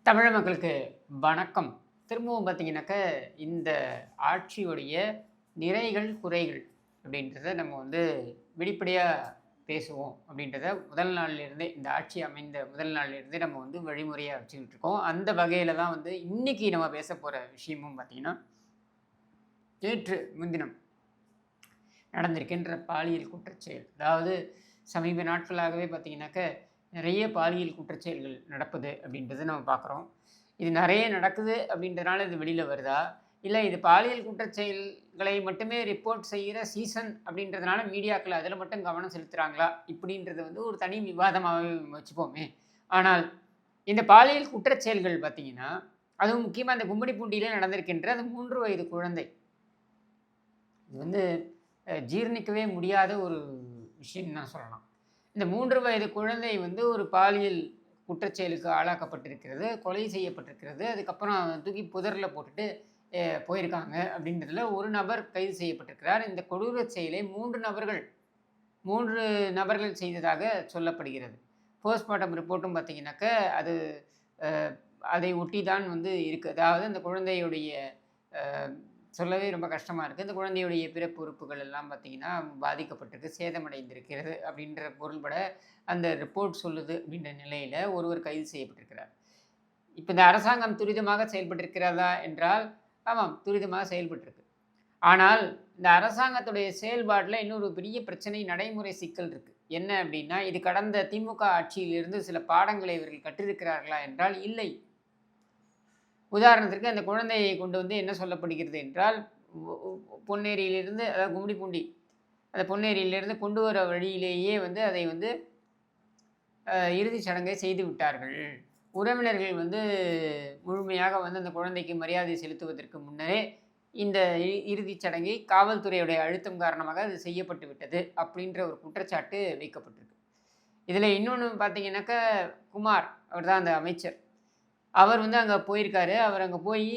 தமிழ் மக்களுக்கு வணக்கம். திரும்பவும் பார்த்தீங்கன்னாக்க, இந்த ஆட்சியுடைய நிறைகள், குறைகள் அப்படின்றத நம்ம வெளிப்படையா பேசுவோம் அப்படின்றத முதல் நாள்லேருந்தே, இந்த ஆட்சி அமைந்த முதல் நாள்லேருந்தே நம்ம வழிமுறையா வச்சுக்கிட்டு இருக்கோம். அந்த வகையில தான் இன்னைக்கு நம்ம பேசப்போற விஷயமும் பார்த்தீங்கன்னா, நேற்று முன்தினம் நடந்திருக்கின்ற பாலியல் குற்றச்செயல். அதாவது சமீப நாட்களாகவே பார்த்தீங்கன்னாக்க, நிறைய பாலியல் குற்றச்செயல்கள் நடப்பது அப்படின்றத நம்ம பார்க்குறோம். இது நிறைய நடக்குது அப்படின்றதுனால இது வெளியில வருதா? இல்ல இது பாலியல் குற்றச்செயல்களை மட்டுமே ரிப்போர்ட் செய்கிற சீசன் அப்படின்றதுனால மீடியாக்கள் அதில மட்டும் கவனம் செலுத்துறாங்களா? இப்படின்றது ஒரு தனி விவாதமாவே வச்சுப்போமே. ஆனால் இந்த பாலியல் குற்றச்செயல்கள் பார்த்தீங்கன்னா, அதுவும் முக்கியமா இந்த கும்மிடிப்பூண்டியில நடந்திருக்கின்ற அந்த 3 வயது குழந்தை. இது ஜீரணிக்கவே முடியாத ஒரு விஷயம்னு தான் சொல்லலாம். இந்த 3 வயது குழந்தை ஒரு பாலியல் குற்றச்செயலுக்கு ஆளாக்கப்பட்டிருக்கிறது, கொலை செய்யப்பட்டிருக்கிறது. அதுக்கப்புறம் தூக்கி புதர்ல போட்டுட்டு போயிருக்காங்க அப்படின்றதுல ஒரு நபர் கைது செய்யப்பட்டிருக்கிறார். இந்த கொடூரச் செயலை 3 நபர்கள் செய்ததாக சொல்லப்படுகிறது. போஸ்ட்மார்ட்டம் ரிப்போர்ட்டும் பார்த்தீங்கன்னாக்க, அது அ அதை ஒட்டி தான் இருக்கு. அதாவது அந்த குழந்தையுடைய அ சொல்லவே ரொம்ப கஷ்டமா இருக்கு. இந்த குழந்தையுடைய பிறப்பு உறுப்புகள் எல்லாம் பார்த்தீங்கன்னா, பாதிக்கப்பட்டிருக்கு, சேதமடைந்திருக்கிறது அப்படின்ற பொருள்பட அந்த ரிப்போர்ட் சொல்லுது அப்படின்ற நிலையில ஒருவர் கைது செய்யப்பட்டிருக்கிறார். இப்ப இந்த அரசாங்கம் துரிதமாக செயல்பட்டிருக்கிறதா என்றால், ஆமாம் துரிதமாக செயல்பட்டிருக்கு. ஆனால் இந்த அரசாங்கத்துடைய செயல்பாட்டுல இன்னொரு பெரிய பிரச்சனை, நடைமுறை சிக்கல் இருக்கு. என்ன அப்படின்னா, இது கடந்த திமுக ஆட்சியிலிருந்து சில பாடங்களை இவர்கள் கற்றிருக்கிறார்களா என்றால் இல்லை. உதாரணத்திற்கு அந்த குழந்தையை கொண்டு என்ன சொல்லப்படுகிறது என்றால், ஒ ஒ பொன்னேரியிலிருந்து, அதாவது கும்மிடிப்பூண்டி, அந்த பொன்னேரியிலிருந்து கொண்டு வர வழியிலேயே அதை இறுதிச் சடங்கை செய்து விட்டார்கள். உறவினர்கள் முழுமையாக அந்த குழந்தைக்கு மரியாதை செலுத்துவதற்கு முன்னரே இந்த இறுதிச் சடங்கை காவல்துறையுடைய அழுத்தம் காரணமாக அது செய்யப்பட்டு விட்டது அப்படின்ற ஒரு குற்றச்சாட்டு வைக்கப்பட்டிருக்கு. இதில இன்னொன்னு பார்த்தீங்கன்னாக்க, குமார் அவர் தான் அந்த அமைச்சர். அவர் அங்க போயிருக்காரு. அவர் அங்க போயி,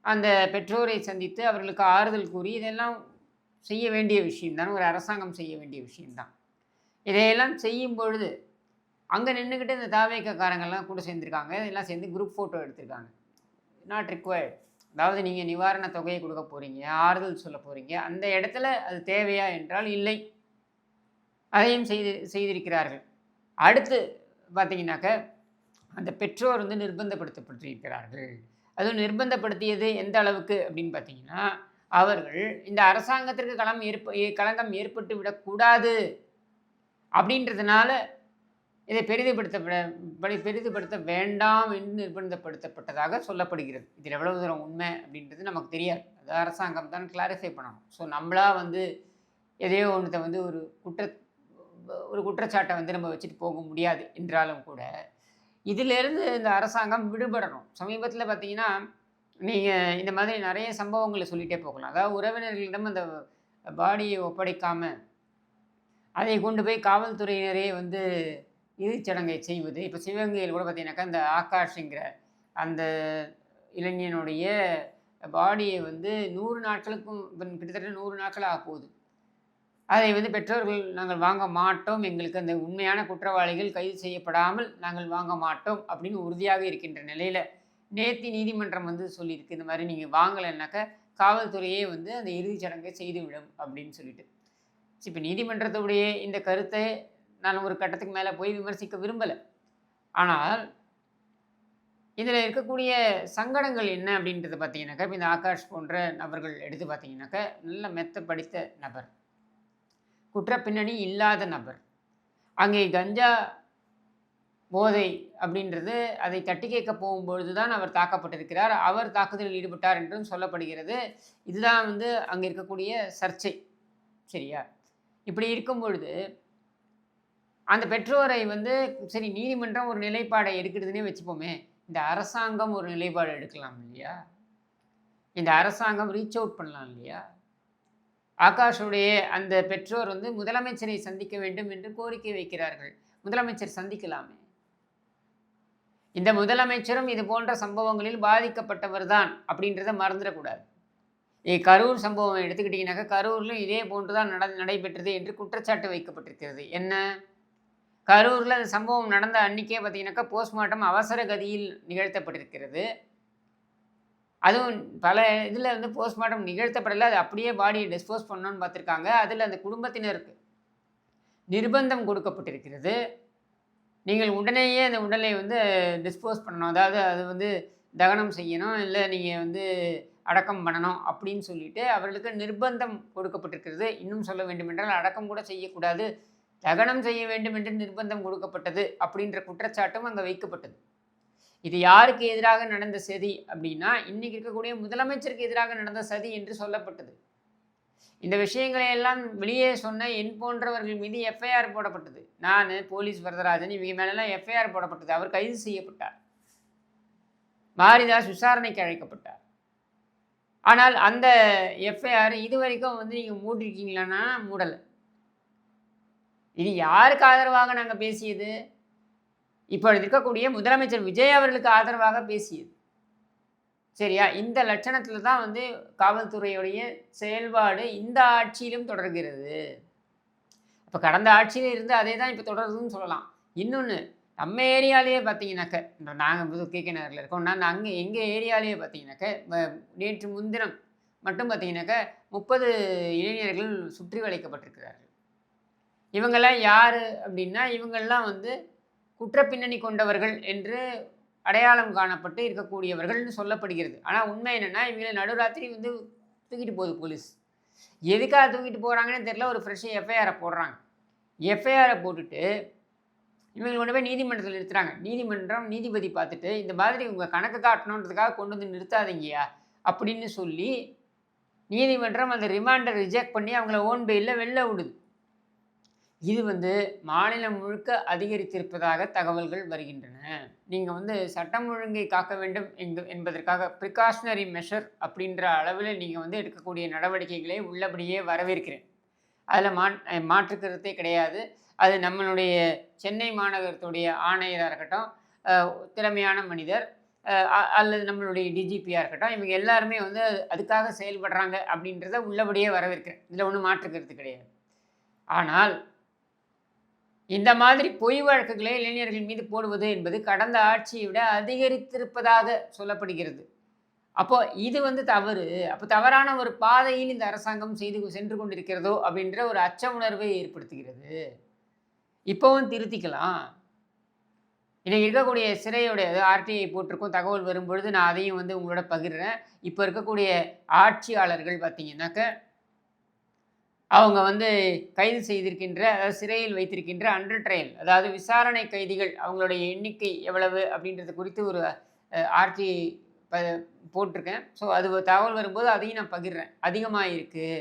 அந்த பெற்றோரை சந்தித்து அவர்களுக்கு ஆறுதல் கூறி, இதெல்லாம் செய்ய வேண்டிய விஷயம் தான். ஒரு அரசாங்கம் செய்ய வேண்டிய விஷயம் தான். இதையெல்லாம் செய்யும் பொழுது, அங்க நின்னுகிட்டு இந்த தாவேக்காக்காரங்கலாம் கூட சேர்ந்திருக்காங்க. எல்லாம் சேர்ந்து குரூப் ஃபோட்டோ எடுத்திருக்காங்க. Not required. அதாவது நீங்க நிவாரண தொகையை குடுக்க போறீங்க, ஆறுதல் சொல்ல போறீங்க. அந்த இடத்துல அது தேவையா என்றால் இல்லை. அதையும் செய்திருக்கிறார்கள். அடுத்து பார்த்தீங்கன்னாக்க, அந்த பெற்றோர் நிர்பந்தப்படுத்தப்பட்டிருக்கிறார்கள். அதுவும் நிர்பந்தப்படுத்தியது எந்த அளவுக்கு அப்படின்னு பார்த்தீங்கன்னா, அவர்கள் இந்த அரசாங்கத்திற்கு களங்கம் ஏற்பட்டு விடக்கூடாது அப்படின்றதுனால இதை பெரிதுபடுத்த வேண்டாம் என்று நிர்பந்தப்படுத்தப்பட்டதாக சொல்லப்படுகிறது. இதில் எவ்வளவு தூரம் உண்மை அப்படின்றது நமக்கு தெரியாது. அது அரசாங்கம் தான் கிளாரிஃபை பண்ணணும். ஸோ நம்மளா எதையோ ஒன்றத்தை ஒரு குற்றச்சாட்டை நம்ம வச்சுட்டு போக முடியாது என்றாலும் கூட, இதிலிருந்து இந்த அரசாங்கம் விடுபடணும். சமீபத்தில பார்த்தீங்கன்னா, நீங்க இந்த மாதிரி நிறைய சம்பவங்கள சொல்லிட்டே போகலாம். அதாவது உறவினர்களிடம் அந்த பாடியை ஒப்படைக்காம, அதை கொண்டு போய் காவல்துறையினரே இறுதிச் சடங்கை செய்வது. இப்ப சிவகங்கையில் கூட பார்த்தீங்கன்னாக்கா, இந்த ஆகாஷ்ங்கிற அந்த இளைஞனுடைய பாடியை 100 நாட்களுக்கும் கிட்டத்தட்ட 100 நாட்கள் ஆகப்போகுது. அதை பெற்றோர்கள் நாங்கள் வாங்க மாட்டோம். எங்களுக்கு அந்த உண்மையான குற்றவாளிகள் கைது செய்யப்படாமல் நாங்கள் வாங்க மாட்டோம் அப்படின்னு உறுதியாக இருக்கின்ற நிலையில, நேத்து நீதிமன்றம் சொல்லியிருக்கு. இந்த மாதிரி நீங்க வாங்கலைன்னாக்க காவல்துறையே அந்த இறுதிச் சடங்கை செய்துவிடும் அப்படின்னு சொல்லிட்டு. இப்ப நீதிமன்றத்துடைய இந்த கருத்தை நான் ஒரு கட்டத்துக்கு மேல போய் விமர்சிக்க விரும்பல. ஆனால் இதுல இருக்கக்கூடிய சங்கடங்கள் என்ன அப்படின்றத பார்த்தீங்கன்னாக்கா, இப்ப இந்த ஆகாஷ் போன்ற நபர்கள் எடுத்து பார்த்தீங்கன்னாக்கா, நல்ல மெத்த படித்த நபர். குற்ற பின்னணி இல்லாத நபர். அங்கே கஞ்சா போதை அப்படின்றது, அதை தட்டி கேட்க போகும்பொழுது தான் அவர் தாக்கப்பட்டிருக்கிறார். அவர் தாக்குதலில் ஈடுபட்டார் என்றும் சொல்லப்படுகிறது. இதுதான் அங்க இருக்கக்கூடிய சர்ச்சை. சரியா? இப்படி இருக்கும் பொழுது, அந்த பெற்றோரை சரி, நீதிமன்றம் ஒரு நிலைப்பாடை எடுக்கிறதுன்னே வச்சுப்போமே. இந்த அரசாங்கம் ஒரு நிலைப்பாடு எடுக்கலாம் இல்லையா? இந்த அரசாங்கம் ரீச் அவுட் பண்ணலாம் இல்லையா? ஆகாஷுடைய அந்த பெற்றோர் முதலமைச்சரை சந்திக்க வேண்டும் என்று கோரிக்கை வைக்கிறார்கள். முதலமைச்சர் சந்திக்கலாமே. இந்த முதலமைச்சரும் இது போன்ற சம்பவங்களில் பாதிக்கப்பட்டவர் தான் அப்படின்றத மறந்துடக்கூடாது. கரூர் சம்பவம் எடுத்துக்கிட்டீங்கன்னாக்கா, கரூர்லையும் இதே போன்று தான் நடைபெற்றது என்று குற்றச்சாட்டு வைக்கப்பட்டிருக்கிறது. என்ன? கரூரில் அந்த சம்பவம் நடந்த அன்றைக்கே பார்த்தீங்கன்னாக்கா போஸ்ட்மார்ட்டம் அவசர கதியில் நிகழ்த்தப்பட்டிருக்கிறது. அதுவும் பல இதில் வந்து போஸ்ட்மார்ட்டம் நிகழ்த்தப்படலை, அது அப்படியே பாடியை டிஸ்போஸ் பண்ணணும்னு பார்த்துருக்காங்க. அதில் அந்த குடும்பத்தினருக்கு நிர்பந்தம் கொடுக்கப்பட்டிருக்கிறது. நீங்கள் உடனேயே அந்த உடலை வந்து டிஸ்போஸ் பண்ணணும், அதாவது அது வந்து தகனம் செய்யணும், இல்லை நீங்கள் வந்து அடக்கம் பண்ணணும் அப்படின்னு சொல்லிட்டு அவர்களுக்கு நிர்பந்தம் கொடுக்கப்பட்டிருக்கிறது. இன்னும் சொல்ல வேண்டுமென்றால் அடக்கம் கூட செய்யக்கூடாது, தகனம் செய்ய வேண்டும் என்று நிர்பந்தம் கொடுக்கப்பட்டது அப்படின்ற குற்றச்சாட்டும் அங்கே வைக்கப்பட்டது. இது யாருக்கு எதிராக நடந்த சதி அப்படின்னா, இன்னைக்கு இருக்கக்கூடிய முதலமைச்சருக்கு எதிராக நடந்த சதி என்று சொல்லப்பட்டது. இந்த விஷயங்களை எல்லாம் வெளியே சொன்ன என் போன்றவர்கள் மீது எஃப்ஐஆர் போடப்பட்டது. நான், போலீஸ் வரதராஜன் இவங்க மேலெல்லாம் எஃப்ஐஆர் போடப்பட்டது. அவர் கைது செய்யப்பட்டார். மாரிதாஸ் விசாரணைக்கு அழைக்கப்பட்டார். ஆனால் அந்த எஃப்ஐஆர் இதுவரைக்கும் வந்து நீங்கள் மூடிருக்கீங்களான்னா மூடலை. இது யாருக்கு ஆதரவாக நாங்கள் பேசியது? இப்பொழுது இருக்கக்கூடிய முதலமைச்சர் விஜய் அவர்களுக்கு ஆதரவாக பேசியது. சரியா? இந்த லட்சணத்தில் தான் வந்து காவல்துறையுடைய செயல்பாடு இந்த ஆட்சியிலும் தொடர்கிறது. இப்போ கடந்த ஆட்சியில் இருந்து அதே தான் இப்போ தொடருதுன்னு சொல்லலாம். இன்னொன்று, நம்ம ஏரியாலேயே பார்த்தீங்கன்னாக்க, நாங்கள் கேகே நகரில் இருக்கோம். நாங்கள் அங்கே எங்கள் ஏரியாலேயே பார்த்தீங்கன்னாக்க நேற்று முன்தினம் மட்டும் பார்த்தீங்கன்னாக்க 30 இளைஞர்கள் சுற்றி வளைக்கப்பட்டிருக்கிறார்கள். இவங்கெல்லாம் யார் அப்படின்னா, இவங்கெல்லாம் வந்து குற்றப்பின்னணி கொண்டவர்கள் என்று அடையாளம் காணப்பட்டு இருக்கக்கூடியவர்கள்னு சொல்லப்படுகிறது. ஆனால் உண்மை என்னென்னா, இவங்களை நடுராத்திரி வந்து தூக்கிட்டு போகுது போலீஸ். எதுக்காக தூக்கிட்டு போகிறாங்கன்னு தெரியல, ஒரு ஃப்ரெஷ் எஃப்ஐஆரை போடுறாங்க. எஃப்ஐஆரை போட்டுட்டு இவங்களை கொண்டு போய் நீதிமன்றத்தில் நிறுத்துறாங்க. நீதிபதி பார்த்துட்டு, இந்த மாதிரி உங்கள் கணக்கு காட்டணுன்றதுக்காக கொண்டு வந்து நிறுத்தாதீங்கயா அப்படின்னு சொல்லி நீதிமன்றம் அந்த ரிமாண்டை ரிஜெக்ட் பண்ணி அவங்கள ஓன் பெயிலில் வெளில விடுது. இது வந்து மாநிலம் முழுக்க அதிகரித்திருப்பதாக தகவல்கள் வருகின்றன. நீங்கள் வந்து சட்டம் ஒழுங்கை காக்க வேண்டும் என்பதற்காக ப்ரிகாஷனரி மெஷர் அப்படின்ற அளவில் நீங்கள் வந்து எடுக்கக்கூடிய நடவடிக்கைகளை உள்ளபடியே வரவேற்கிறேன். அதில் மாற்றுக்கருத்தே கிடையாது. அது நம்மளுடைய சென்னை மாநகரத்துடைய ஆணையராக இருக்கட்டும், திறமையான மனிதர், அல்லது நம்மளுடைய டிஜிபியாக இருக்கட்டும், இவங்க எல்லாருமே வந்து அதுக்காக செயல்படுறாங்க அப்படின்றத உள்ளபடியே வரவேற்கிறேன். இதில் ஒன்றும் மாற்றுக்கருத்து கிடையாது. ஆனால் இந்த மாதிரி பொய் வழக்குகளை இளைஞர்கள் மீது போடுவது என்பது கடந்த ஆட்சியை விட அதிகரித்திருப்பதாக சொல்லப்படுகிறது. அப்போ இது வந்து தவறு. அப்போ தவறான ஒரு பாதையில் இந்த அரசாங்கம் சென்று கொண்டிருக்கிறதோ அப்படின்ற ஒரு அச்ச உணர்வை ஏற்படுத்துகிறது. இப்போவும் திருத்திக்கலாம். இன்னைக்கு இருக்கக்கூடிய சிறையுடைய ஆர்டிஐ போட்டிருக்கும், தகவல் வரும்பொழுது நான் அதையும் வந்து உங்களோட பகிர்றேன். இப்போ இருக்கக்கூடிய ஆட்சியாளர்கள் பார்த்தீங்கன்னாக்க, அவங்க வந்து கைது செய்திருக்கின்ற, அதாவது சிறையில் வைத்திருக்கின்ற அண்டர் ட்ரையல், அதாவது விசாரணை கைதிகள் அவங்களுடைய எண்ணிக்கை எவ்வளவு அப்படின்றது குறித்து ஒரு ஆர்டிஐ போட்டிருக்கேன். ஸோ அது தகவல் வரும்போது அதையும் நான் பகிர்றேன். அதிகமாக இருக்குது.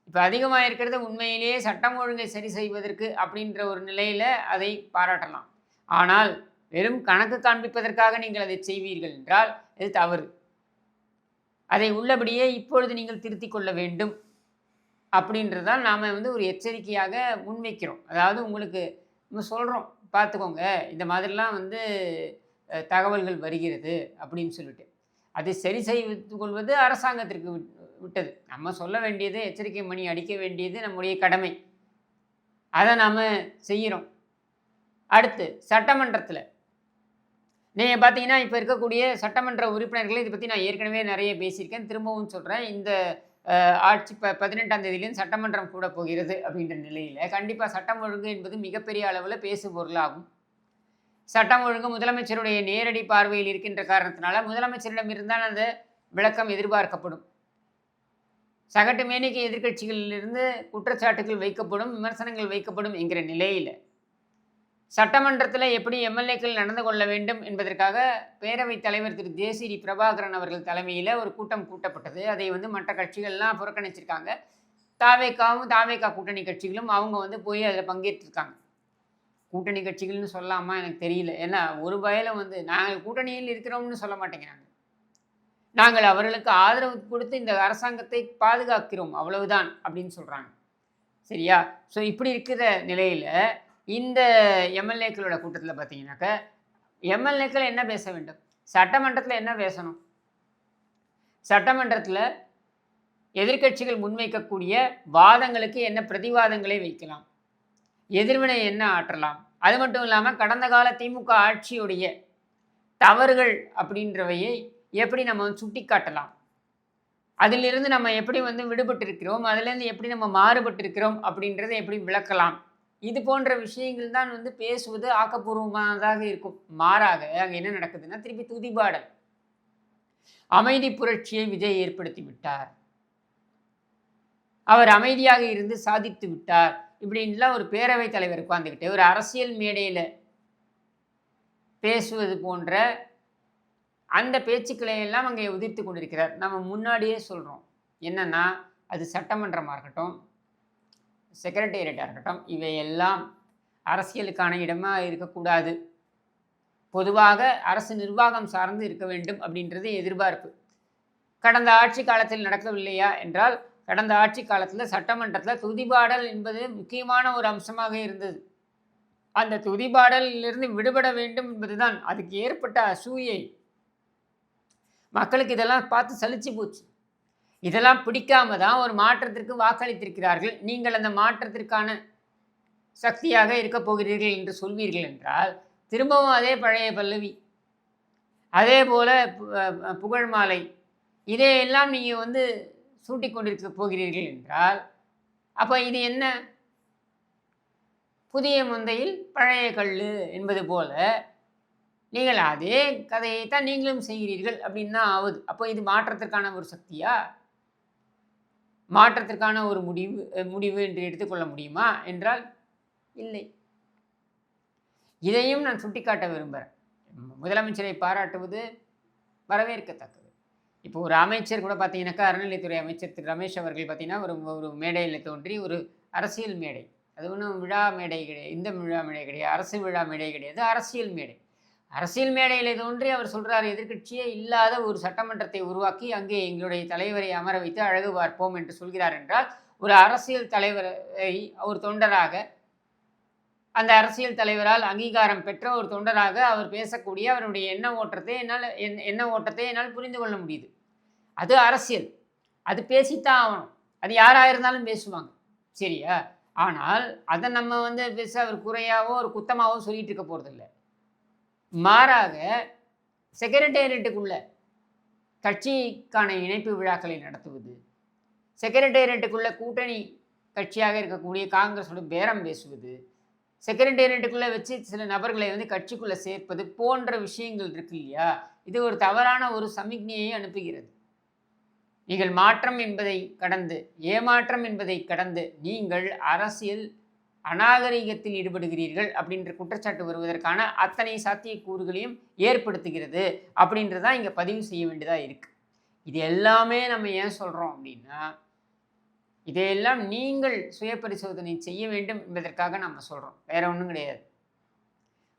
இப்போ அதிகமாக இருக்கிறது உண்மையிலேயே சட்டம் ஒழுங்கை சரி செய்வதற்கு அப்படின்ற ஒரு நிலையில் அதை பாராட்டலாம். ஆனால் வெறும் கணக்கு காண்பிப்பதற்காக நீங்கள் அதை செய்வீர்கள் என்றால் இது தவறு. அதை உள்ளபடியே இப்பொழுது நீங்கள் திருத்திக் கொள்ள வேண்டும் அப்படின்றதால் நாம் வந்து ஒரு எச்சரிக்கையாக முன்வைக்கிறோம். அதாவது உங்களுக்கு நம்ம சொல்கிறோம், பார்த்துக்கோங்க, இந்த மாதிரிலாம் வந்து தகவல்கள் வருகிறது அப்படின்னு சொல்லிட்டு. அதை சரி செய்து கொள்வது அரசாங்கத்திற்கு விட்டது. நம்ம சொல்ல வேண்டியது, எச்சரிக்கை மணி அடிக்க வேண்டியது நம்முடைய கடமை. அதை நாம் செய்கிறோம். அடுத்து சட்டமன்றத்தில் நீங்கள் பார்த்தீங்கன்னா, இப்போ இருக்கக்கூடிய சட்டமன்ற உறுப்பினர்களை இதை பற்றி நான் ஏற்கனவே நிறைய பேசியிருக்கேன், திரும்பவும் சொல்கிறேன். இந்த ஆட்சி 18ஆம் தேதியிலேருந்து சட்டமன்றம் கூட போகிறது அப்படின்ற நிலையில் கண்டிப்பாக சட்டம் ஒழுங்கு என்பது மிகப்பெரிய அளவில் பேசு பொருளாகும். சட்டம் ஒழுங்கு முதலமைச்சருடைய நேரடி பார்வையில் இருக்கின்ற காரணத்தினால முதலமைச்சரிடம் இருந்தால் அந்த விளக்கம் எதிர்பார்க்கப்படும். சகட்டு மேனிக்கு எதிர்கட்சிகளிலிருந்து குற்றச்சாட்டுகள் வைக்கப்படும், விமர்சனங்கள் வைக்கப்படும் என்கிற நிலையில் சட்டமன்றத்தில் எப்படி எம்எல்ஏக்கள் நடந்து கொள்ள வேண்டும் என்பதற்காக பேரவைத் தலைவர் திரு ஜேசிடி பிரபாகரன் அவர்கள் தலைமையில் ஒரு கூட்டம் கூட்டப்பட்டது. அதை வந்து மற்ற கட்சிகள்லாம் புறக்கணிச்சிருக்காங்க. தாவேகா கூட்டணி கட்சிகளும் அவங்க வந்து போய் அதில் பங்கேற்றிருக்காங்க. கூட்டணி கட்சிகள்னு சொல்லாமா எனக்கு தெரியல. ஏன்னா ஒரு வயலில் வந்து நாங்கள் கூட்டணியில் இருக்கிறோம்னு சொல்ல மாட்டேங்கிறாங்க. நாங்கள் அவர்களுக்கு ஆதரவு கொடுத்து இந்த அரசாங்கத்தை பாதுகாக்கிறோம், அவ்வளவுதான் அப்படின்னு சொல்கிறாங்க. சரியா? ஸோ இப்படி இருக்கிற நிலையில் இந்த எம்எல்ஏக்களோட கூட்டத்தில் பார்த்தீங்கன்னாக்க, எம்எல்ஏக்கள் என்ன பேச வேண்டும்? சட்டமன்றத்தில் என்ன பேசணும்? சட்டமன்றத்தில் எதிர்கட்சிகள் முன்வைக்கக்கூடிய வாதங்களுக்கு என்ன பிரதிவாதங்களை வைக்கலாம், எதிர்வினை என்ன ஆற்றலாம், அது மட்டும் இல்லாமல் கடந்த கால திமுக ஆட்சியுடைய தவறுகள் அப்படின்றவையை எப்படி நம்ம வந்து சுட்டி காட்டலாம், அதிலிருந்து நம்ம எப்படி வந்து விடுபட்டிருக்கிறோம், அதிலேருந்து எப்படி நம்ம மாறுபட்டிருக்கிறோம் அப்படின்றத எப்படி விளக்கலாம், இது போன்ற விஷயங்கள் தான் வந்து பேசுவது ஆக்கப்பூர்வமானதாக இருக்கும். மாறாக அங்கே என்ன நடக்குதுன்னா திருப்பி துதிபாடல். அமைதி புரட்சியை விஜய் ஏற்படுத்தி விட்டார், அவர் அமைதியாக இருந்து சாதித்து விட்டார் இப்படின்லாம் ஒரு பேரவைத் தலைவர் உட்கார்ந்துக்கிட்டு ஒரு அரசியல் மேடையில் பேசுவது போன்ற அந்த பேச்சுக்களை எல்லாம் அங்கே உதிர்த்து கொண்டிருக்கிறார். நம்ம முன்னாடியே சொல்கிறோம் என்னன்னா, அது சட்டமன்றமாக இருக்கட்டும், செக்ரட்டேரியட்டாக இருக்கட்டும், இவையெல்லாம் அரசியலுக்கான இடமாக இருக்கக்கூடாது. பொதுவாக அரசு நிர்வாகம் சார்ந்து இருக்க வேண்டும் அப்படின்றது எதிர்பார்ப்பு. கடந்த ஆட்சி காலத்தில் நடக்கவில்லையா என்றால், கடந்த ஆட்சி காலத்தில் சட்டமன்றத்தில் துதிபாடல் என்பது முக்கியமான ஒரு அம்சமாக இருந்தது. அந்த துதிபாடலிலிருந்து விடுபட வேண்டும் என்பதுதான். அதுக்கு ஏற்பட்ட அசூயை மக்களுக்கு இதெல்லாம் பார்த்து சலிச்சு போச்சு. இதெல்லாம் பிடிக்காம தான் ஒரு மாற்றத்திற்கு வாக்களித்திருக்கிறார்கள். நீங்கள் அந்த மாற்றத்திற்கான சக்தியாக இருக்க போகிறீர்கள் என்று சொல்வீர்கள் என்றால், திரும்பவும் அதே பழைய பல்லவி, அதே போல புகழ் மாலை, இதையெல்லாம் நீங்கள் வந்து சூட்டி கொண்டிருக்க போகிறீர்கள் என்றால், அப்போ இது என்ன? புதிய மந்தையில் பழைய கல்லு என்பது போல நீங்கள் அதே கதையைத்தான் நீங்களும் செய்கிறீர்கள் அப்படின்னு தான் ஆகுது. அப்போ இது மாற்றத்திற்கான ஒரு சக்தியா, மாற்றத்திற்கான ஒரு முடிவு என்று எடுத்துக்கொள்ள முடியுமா என்றால் இல்லை. இதையும் நான் சுட்டிக்காட்ட விரும்புகிறேன். முதலமைச்சரை பாராட்டுவது வரவேற்கத்தக்கது. இப்போ ஒரு அமைச்சர் கூட பார்த்தீங்கன்னாக்கா, அறநிலையத்துறை அமைச்சர் திரு ரமேஷ் அவர்கள் பார்த்தீங்கன்னா ஒரு மேடையில் தோன்றி ஒரு அரசியல் மேடை, அது ஒன்றும் விழா மேடை கிடையாது, இந்த விழா மேடை கிடையாது, அரசு விழா மேடை கிடையாது, அரசியல் மேடை. அரசியல் மேடையில் தோன்றி அவர் சொல்கிறார், எதிர்கட்சியே இல்லாத ஒரு சட்டமன்றத்தை உருவாக்கி அங்கே எங்களுடைய தலைவரை அமர வைத்து அழகு பார்ப்போம் என்று சொல்கிறார் என்றால், ஒரு அரசியல் தலைவரை ஒரு தொண்டராக, அந்த அரசியல் தலைவரால் அங்கீகாரம் பெற்ற ஒரு தொண்டராக அவர் பேசக்கூடிய அவருடைய எண்ண ஓட்டத்தை என்னால் புரிந்து கொள்ள முடியுது. அது அரசியல், அது பேசித்தான் ஆகணும். அது யாராக இருந்தாலும் பேசுவாங்க, சரியா? ஆனால் அதை நம்ம வந்து பேச அவர் குறையாவோ ஒரு குத்தமாவோ சொல்லிட்டு இருக்க போகிறதில்ல. மாறாக செக்ரட்டேரியட்டுக்குள்ள கட்சிக்கான இணைப்பு விழாக்களை நடத்துவது, செக்ரட்டேரியட்டுக்குள்ள கூட்டணி கட்சியாக இருக்கக்கூடிய காங்கிரஸோட பேரம் பேசுவது, செக்ரட்டேரியட்டுக்குள்ளே வச்சு சில நபர்களை வந்து கட்சிக்குள்ளே சேர்ப்பது போன்ற விஷயங்கள் இருக்கு இல்லையா, இது ஒரு தவறான ஒரு சமிக்ஞையை அனுப்புகிறது. நீங்கள் மாற்றம் என்பதை கடந்து, ஏமாற்றம் என்பதை கடந்து நீங்கள் அரசியல் அநாகரிகத்தில் ஈடுபடுகிறீர்கள் அப்படின்ற குற்றச்சாட்டு வருவதற்கான அத்தனை சாத்தியக்கூறுகளையும் ஏற்படுத்துகிறது அப்படின்றதான் இங்கே பதிவு செய்ய வேண்டியதாக இருக்குது. இது எல்லாமே நம்ம ஏன் சொல்கிறோம் அப்படின்னா, இதையெல்லாம் நீங்கள் சுய பரிசோதனை செய்ய வேண்டும் என்பதற்காக நம்ம சொல்கிறோம், வேற ஒன்றும் கிடையாது.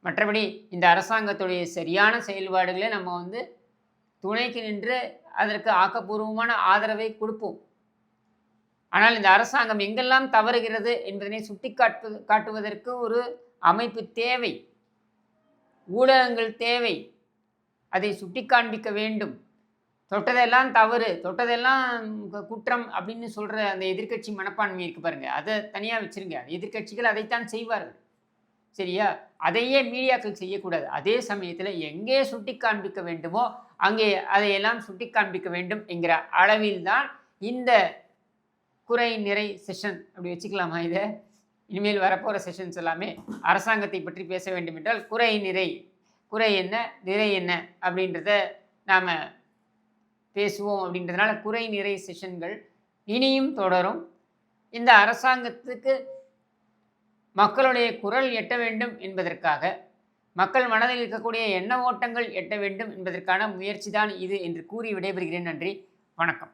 மற்றபடி இந்த அரசாங்கத்துடைய சரியான செயல்பாடுகளை நம்ம வந்து துணைக்கு நின்று அதற்கு ஆக்கப்பூர்வமான ஆதரவை கொடுப்போம். ஆனால் இந்த அரசாங்கம் எங்கெல்லாம் தவறுகிறது என்பதனை சுட்டி காட்டுவதற்கு ஒரு அமைப்பு தேவை, ஊடகங்கள் தேவை, அதை சுட்டி காண்பிக்க வேண்டும். தொட்டதெல்லாம் தவறு, தொட்டதெல்லாம் குற்றம் அப்படின்னு சொல்கிற அந்த எதிர்கட்சி மனப்பான்மை இருக்கு பாருங்க, அதை தனியாக வச்சுருங்க. எதிர்கட்சிகள் அதைத்தான் செய்வார்கள், சரியா? அதையே மீடியாக்கள் செய்யக்கூடாது. அதே சமயத்தில் எங்கே சுட்டி காண்பிக்க வேண்டுமோ அங்கே அதையெல்லாம் சுட்டி காண்பிக்க வேண்டும் என்கிற அளவில் தான் இந்த குறை நிறை செஷன் அப்படி வச்சுக்கலாமா? இதை இனிமேல் வரப்போகிற செஷன்ஸ் எல்லாமே அரசாங்கத்தை பற்றி பேச வேண்டும் என்றால் குறை நிறை, குறை என்ன நிறை என்ன அப்படின்றத நாம் பேசுவோம். அப்படின்றதுனால குறை நிறை செஷன்கள் இனியும் தொடரும். இந்த அரசாங்கத்துக்கு மக்களுடைய குரல் எட்ட வேண்டும் என்பதற்காக, மக்கள் மனதில் இருக்கக்கூடிய எண்ண ஓட்டங்கள் எட்ட வேண்டும் என்பதற்கான முயற்சி தான் இது என்று கூறி விடைபெறுகிறேன். நன்றி, வணக்கம்.